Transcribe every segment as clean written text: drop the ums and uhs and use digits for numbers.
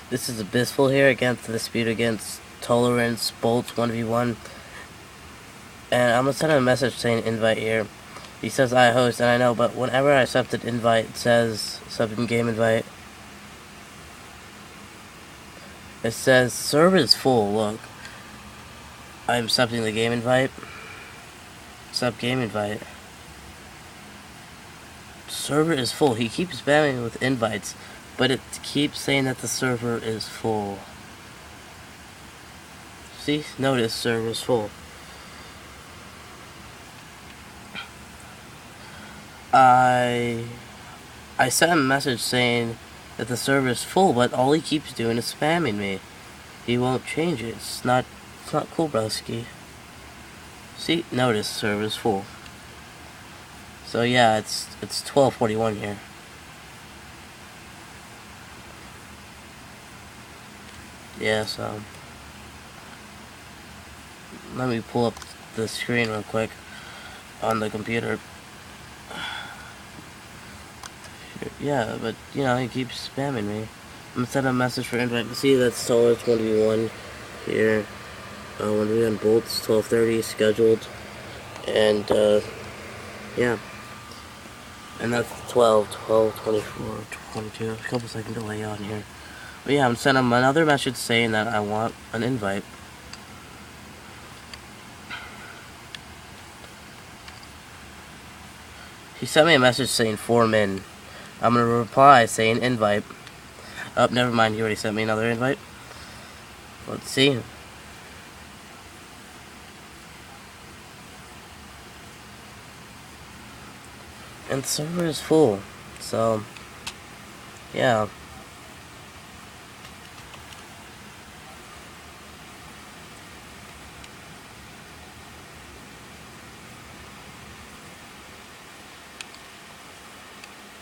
This is Abyssful here against the dispute against Toluhrance Bolts 1v1. And I'm gonna send him a message saying invite here. He says I host, and I know, but whenever I accept an invite, it says accepting game invite. It says server is full. Look, I'm accepting the game invite. Accept game invite. Server is full. He keeps spamming with invites, but it keeps saying that the server is full. See, notice server is full. I sent him a message saying that the server is full, but all he keeps doing is spamming me. He won't change it. It's not cool, broski. See, notice server is full. So yeah, it's 12:41 here. Yeah, so let me pull up the screen real quick on the computer. Yeah, but you know, he keeps spamming me. I'm gonna send a message for invite. See, that's Toluhrance 1v1 here. 1v1 bolts 12:30 scheduled, and yeah, and that's 12, 24, 22. A couple second delay on here. But yeah, I'm sending him another message saying that I want an invite. He sent me a message saying 4 min. I'm gonna reply saying invite. Oh, never mind. He already sent me another invite. Let's see. And the server is full. So, yeah.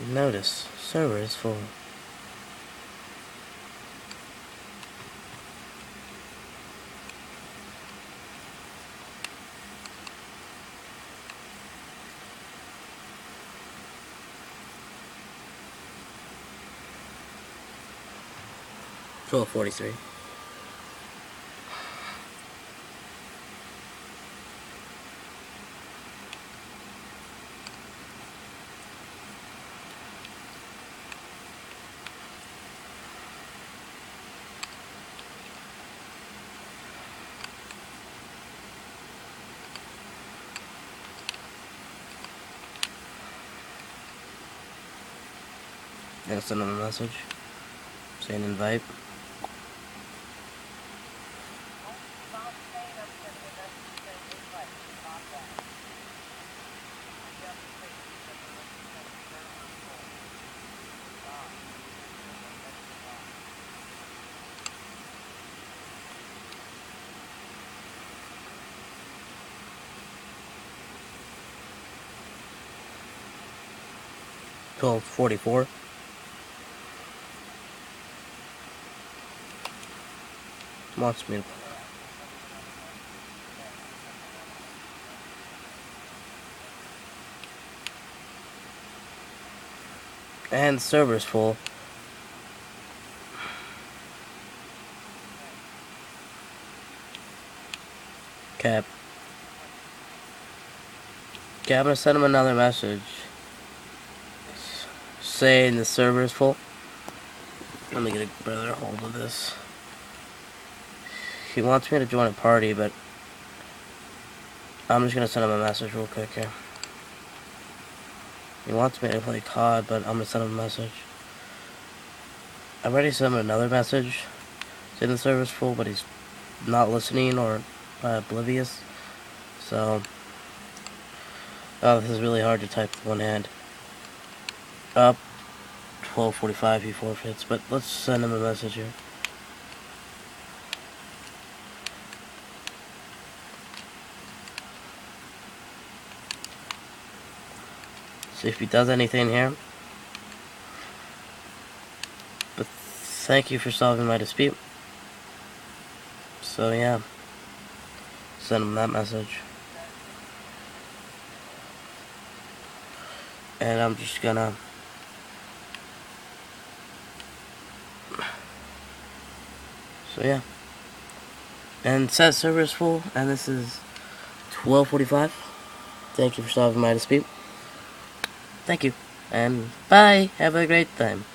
Notice, server is full. $12.43. Gonna send him a message saying invite. $12.44. Wants me to. And server's full. Cap. Okay, I'm gonna send him another message saying the server is full. Let me get a better hold of this. He wants me to join a party, but I'm just gonna send him a message real quick here. He wants me to play COD, but I'm gonna send him a message. I already sent him another message saying the server's full, but he's not listening or oblivious. So, oh, this is really hard to type with one hand. Up 12:45, he forfeits, but let's send him a message here. See if he does anything here. But thank you for solving my dispute. So yeah, send him that message. And I'm just gonna So yeah. And set server is full, and this is 12:45. Thank you for stopping by to speak. Thank you. And bye. Have a great time.